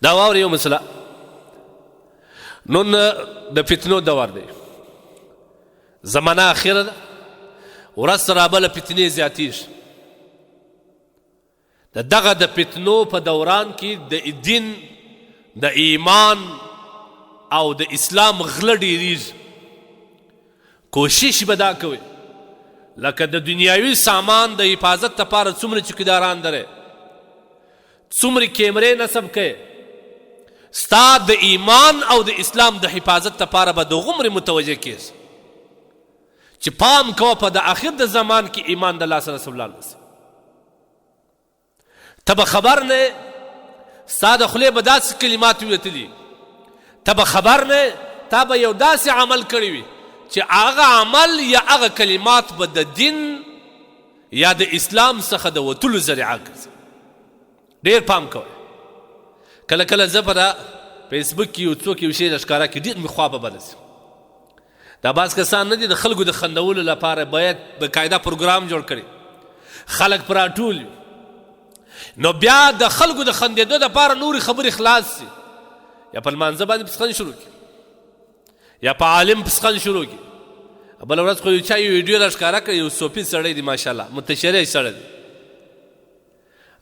دا واورې یو مسله نن د فتنو دور دی زمانه اخیره ده ورځ تر بله فتنې زیاتېږي دغه د فتنو په دوران کې د دین د ایمان او د اسلام غله ډېرېږي کوشش به دا کوئ لکه د دنیاوي سامان د حفاظت لپاره څومره چوکیداران لرئ څومره کیمرې نصب کوئ ستا د ایمان او د اسلام د حفاظت لپاره به دغومره متوجه کیږي چې پام کوه په د آخر د زمان کې ایمان د لاسه رسول الله نسی ته به خبر نه ستا د خولې به داسې کلمات ویتلي ته به خبر نه تا به یو داسې عمل کړی وي چې هغه عمل یا هغه کلمات به د دین یا د اسلام څخه د وتلو ذریعه ګرځي ډېر پام کوئ کله کله زه په فیسبوک کې یو څوک یو شی راښکاره کړي ډېر مې خوا په بده شي دا بعض کسان نه دي د خلکو د خندولو لپاره باید باقاعده پروګرام جوړ کړي خلک پر راټول وي نو بیا د خلکو د خندېدو دپاره نورې خبرې خلاص شي یا په لمانځه باندې پسخن شروع کړي یا په عالم پسخن شروع کړي بله ورځ خو یو چا یو ویډیو راښکاره کړی یو صوفي سړی دی ماشاءالله متشرع سړی دی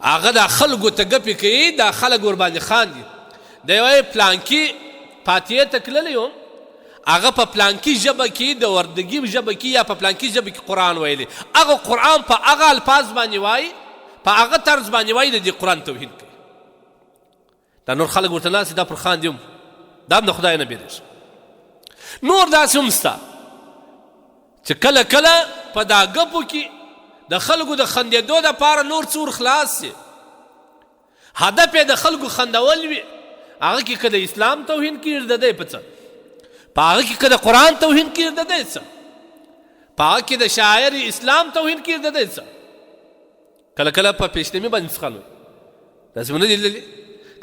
هغه دا خلکو ته ګپې کوي دا خلک ورباندې خاندي دی وایي پلانکي فاتحې ته تللی یم هغه په پلانکي ژبه کې د وردګي ژبه کې یا په پلانکي ژبه کې قرآن ویلی هغه قرآن په هغه الفاظ باندې وایي په هغه طرز باندې وایي د دې قرآن توهین کوي دا نور خلک ورته ناست دا پر خاندي هم دا هم د خدای نه بیریږي نور داسې هم شته چې کله کله په دا ګپو کې د خلکو د خندېدو دپاره نور څور خلاص شي هدف یې د خلکو خندول وي هغه کې که د اسلام توهین کېږي د دی په څه په هغه کې که د قرآن توهین کېږي د دی څه په هغه کې د شاعر اسلام توهین کېږي د دی څه کله کله په پیشنمي باندې مسخن وي داسې مو نه دي لیدلي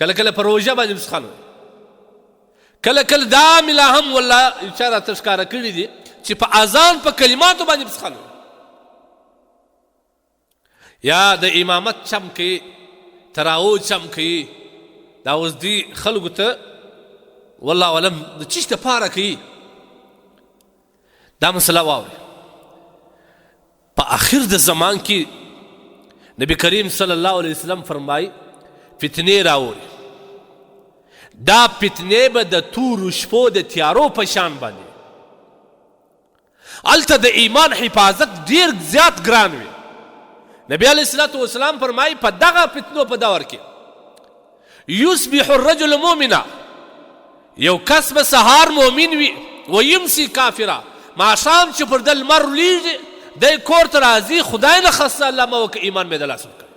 کله کله په روژه باندې مسخن وي کله کله دا مې لا هم والله یو چا راته ښکاره کړي دي چې په اذان په کلماتو باندې مسخن وي یا د امامت چم کوي تراو چم کوي دا اوس دي خلکو ته والله علم د چیش دپاره کوي دا مسله واورئ په آخر د زمان کې نبی کریم صلی الله علیه وسلم فرمایي فتنې راوړي دا فتنې به د تورو شپو د تیارو په شان باندې هلته د ایمان حفاظت ډېر زیات ګران وي نبی علیه الصلاة والسلام فرمایي په دغه فتنو په دور کې یصبح الرجل مؤمنا یو کس به سهار مؤمن وي ویمسي کافره ماښام چې پر ده لمر ولیږي دی کور ته راځي خدای نه خسته الله مه وکړه ایمان مې د لاسه ورکړی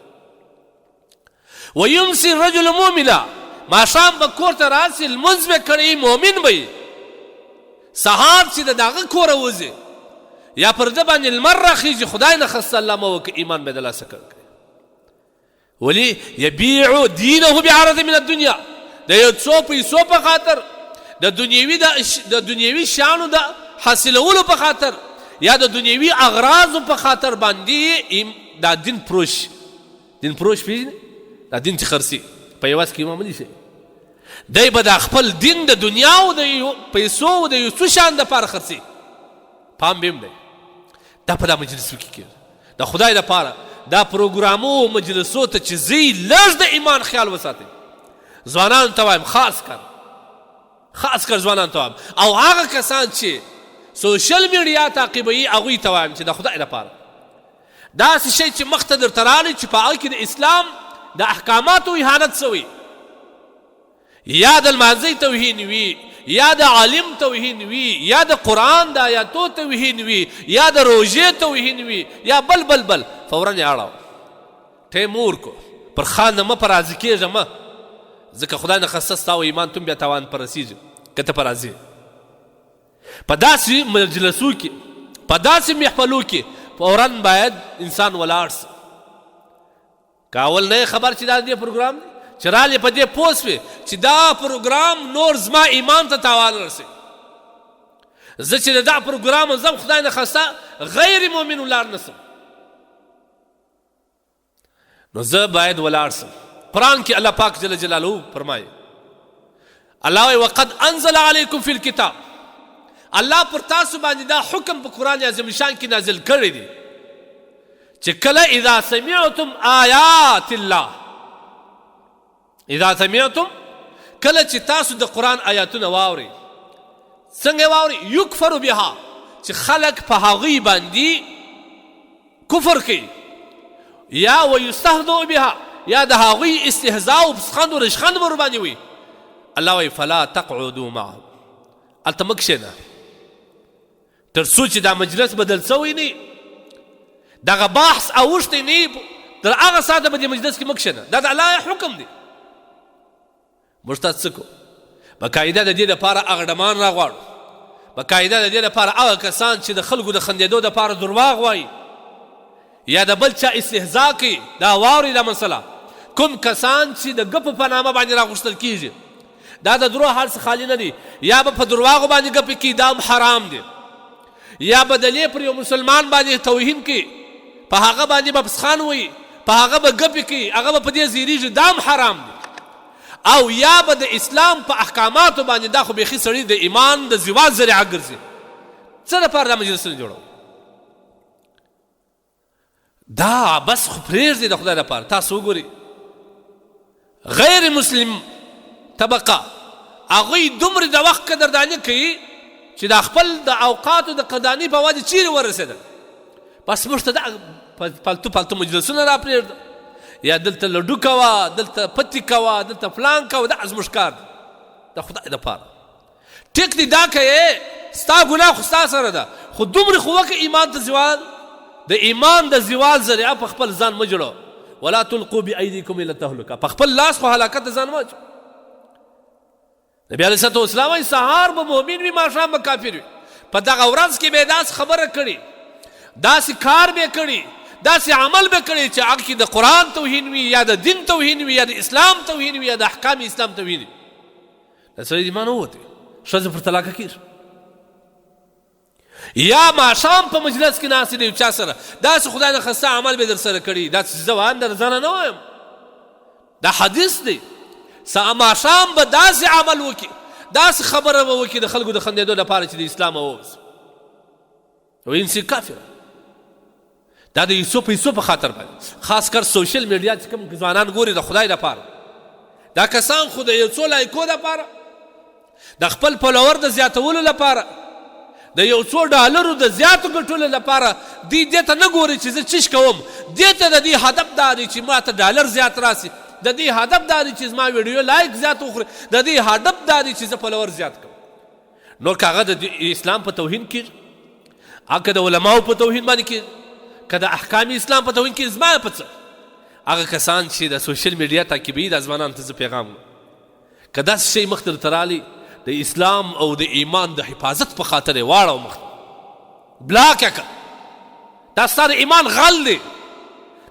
ویمسي الرجل مؤمنا ماښام به کور ته راسي لمونځ به کړی مؤمن به وي سهار چې د هغه کوره وځي یا پر ده باندې لمر راخیږي خدای نه خسته الله مه وکړه ایمان مې د لاسه کړی ولي یبیع دینه بعرض من الدنیا د یو څو پیسو په خاطر د دنیوي شیانو د حاصلولو په خاطر یا د دنیوي اغراضو په خاطر باندې دا دین پروش پیژنې دا دین چې خرڅي په یواز کې معمولي شي دی به د خپل دین د دنیا او د پیسو او د یو څو شیان دپاره خرڅي پام به هم دی دا په دا مجلسو کې کېږي د خدای دپاره دا پروګرامو مجلسو ته چې ځئ لږ د ایمان خیال وساتئ ځوانانو ته وایم خاص کر ځوانانو ته وایم او هغه کسان چې سوشل میډیا تعقیبوي هغوی ته وایم چې د خدای لپاره داسې شی چې مخته درته راغلی چې په هغه کې د اسلام د احکاماتو اهانت شوی یا د لمانځۍ توهین وي یا د عالم توهین وي یا د قرآن د آیاتو توهین وي یا د روژې توهین وي یا بل فورا یې اړوه ټیم ورکو پر خان مه په راضي کېږه مه ځکه خدای نه خسته ستا و ایمان تم بیا تاوان په رسېږي که ته په راضي په داسې مجلسو کې په داسې محفلو کې فورا باید انسان ولاړ سي که اول نه خبر چې دا دې پروګرام دی چې رالی په دې پوه سوې چې دا پروګرام نور زما ایمان ته تاوان رسوي زه چې د دا پروګرام زم خدای نه خسته غیر مؤمن ولاړ نسم نو زه باید ولاړ سم قرآن کې الله پاک جل جلاله فرمایي الله وی وقد انزل علیکم فی الکتاب، الله پر تاسو باندې دا حکم په قرآن عظیم شان کې نازل کړی دی چې کله اذا سمعتم آیات الله، اذا سمعتم کله چې تاسو د قرآن آیاتونه واورئ، څنګه واورئ؟ یکفر بها، چې خلق په هغوی باندې کفر کوي، یا ویستهزئ بها، یا د هغوی استهزاء او پسخند او رشخند ور باندې وي. الله وی فلا تقعدوا معهم، هلته مه کښېنه تر څو چې دا مجلس بدل سوی نه، دغه بحث اوښتی نه، تر هغه ساعته به دې مجلس کې مه کښېنه. دا د الله حکم دی. موږ تاسو څه کوو؟ باقاعده د دې دپاره هغه ډمان راغواړو، باقاعده د دې دپاره هغه کسان چې د خلکو د خندېدو دپاره درواغ وایي یا د بل چا استهزا کوي، دا واورئ دا مسله. کوم کسان چې د ګپو په نامه باندې راغوښتل کېږي، دا د درو حال څه خالي نه دي، یا به په درواغو باندې ګپې کوي، دا هم حرام دی، یا بدلې پر یو مسلمان باندې توهین کوي، په هغه باندې به پسخان وایي، په هغه به ګپې کوي، هغه به په دې زیریږي، دا هم حرام دی. او یا به د اسلام په احکاماتو باندې دا خو بیخي سړي د ایمان د زوال ذریعه ګرځي. څه دپاره دا مجلسونه جوړوي؟ دا بس خو پرېږدي د خدای دپاره. تاسو وګورئ غیر مسلم طبقه هغوی دومره د وخت قدرداني کوي چې دا خپل د اوقاتو د قدرداني په وجه چیرې ورسېدل، بس موږ ته دا پالتو پالتو مجلسونه را پرېږده، یا دلته لډو کوه، دلته پتي کوه، دلته فلان کوه، دا زموږ کار دی د خدای دپاره. ټیک دی دا کوې، ستا ګناه خو ستا سره ده، خو دومره خو وکړه ایمان ته زوال، د ایمان د زوال ذریعه په خپل ځان مه جوړوه. ولا تلقوا بأیدیکم الی التهلکه، په خپل لاس خو هلاکت ته ځان مه اچوه. نبی علیه الصلوة والسلام وایي سهار به مؤمن وي، ماښام به کافر وي. په دغه ورځ کې به یې داسې خبره کړې، داسې کار به یې کړي، داسې عمل به کړي چې هغه کې د قرآن توهین وي، یا د دین توهین وي، یا د اسلام توهین وي، یا د احکام اسلام توهین وي. د سړي د ایمان ووتی، ښځه پر طلاقه کېږي. یا ماښام په مجلس کې ناست دی یو چا سره، داسې خدای نه خواسته عمل به در سره کړي، داسې زه وان در ځانه نه وایم، دا حدیث دی. ماښام به داسې عمل وکړي، داسې خبره به وکړي د خلکو د خندېدو لپاره چې د اسلام ووځي. وینسي کافر، دا د پیسو په خاطر باندې، خاص کر سوشل میډیا چې کوم ځوانان ګوري د خدای لپاره، دا کسان خو د یو څو لایکو لپاره، د خپل فالوور د زیاتولو لپاره، د یو څو ډالرو د زیاتو ګټلو لپاره دې ته نه ګوري چې زه چیش کوم، دې ته د دې هدف دا دی چې ما ته ډالر زیات راسي، د دې هدف دا دی چې زما ویډیو لایک زیات وخوري، د دې هدف دا دی چې زه فالوور زیات کړم. نور که هغه د اسلام په توهین کېږي، هغه د علماو په توهین باندې کېږي، که د احکام اسلام په توهین کېږي، زما په څه؟ هغه کسان چې د سوشل میډیا تعقیبوي، دا ځوانانو ته زه پیغام وم، که داسې شی مخ ته درته راغلی، د اسلام او د ایمان د حفاظت په خاطر یې واړه مخ بلاک یې کړه، دا ستا د ایمان غل دی.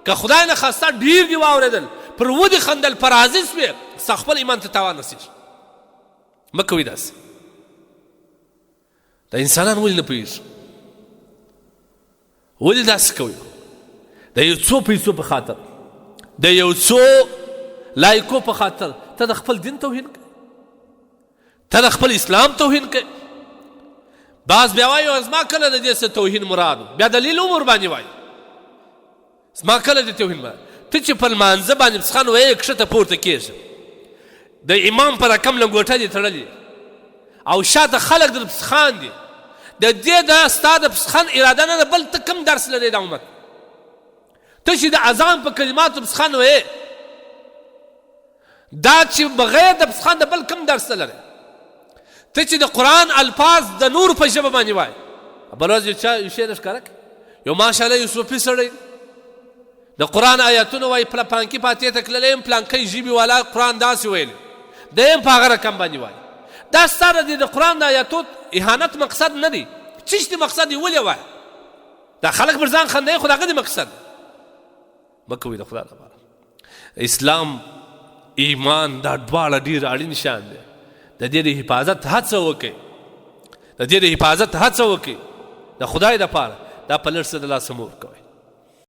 که خدای نه خواسته ډېر دې واورېدل، پر ودې خندل، پر راضي سوې، ستا خپل ایمان ته تاوان رسېږي. مه کوئ داسې. دا انسانان ولې نه پوهېږي؟ ولې داسې کوئ؟ د یو څو پیسو په خاطر، د یو څو لایکو په خاطر ته د خپل دین توهین کوي، ته د خپل اسلام توهین کوي. بعض بیا وایي زما کله د دې څه توهین مراد، بیا دلیل عمر باندې وایي زما کله د توهین مراد. ته چې په لمانځه باندې پسخان وایې کښته پورته کېږي، د امام په رقم لنګوټه دې تړلې او شاته خلک در پسخان دي، د دې دا ستا د پسخان اراده نه ده، بل ته کوم درس لرې دا امت؟ ته چې د اذان په کلماتو پسخان وایې، دا چې بغیر د پسخان د بل کوم درس لرې؟ ته چې د قرآن الفاظ د نور په ژبه باندې وایې، بل ورځ یو شی درښکاره کړي، یو ماشاءالله یو صوفي سړی د قرآن آیاتونه وایي، پلانکي فاتحې ته تللی یم، پلانکی ژبې والا قرآن داسې ویلی، دی هم په هغه رقم باندې وایي. دا ستا د قرآن د آیاتو اهانت مقصد نه دی، چیش دی مقصد دی؟ ولې وایي؟ دا خلک پر ځان خندوي، خو د هغه دی مقصد. مه کوئ د خدای لپاره. اسلام ایمان دا دواړه ډېر اړین شیان دی. د دې د حفاظت هڅه وکړئ، د دې د حفاظت هڅه وکړئ د خدای دپاره. دا په لږ څه د لاسه مه ورکوه.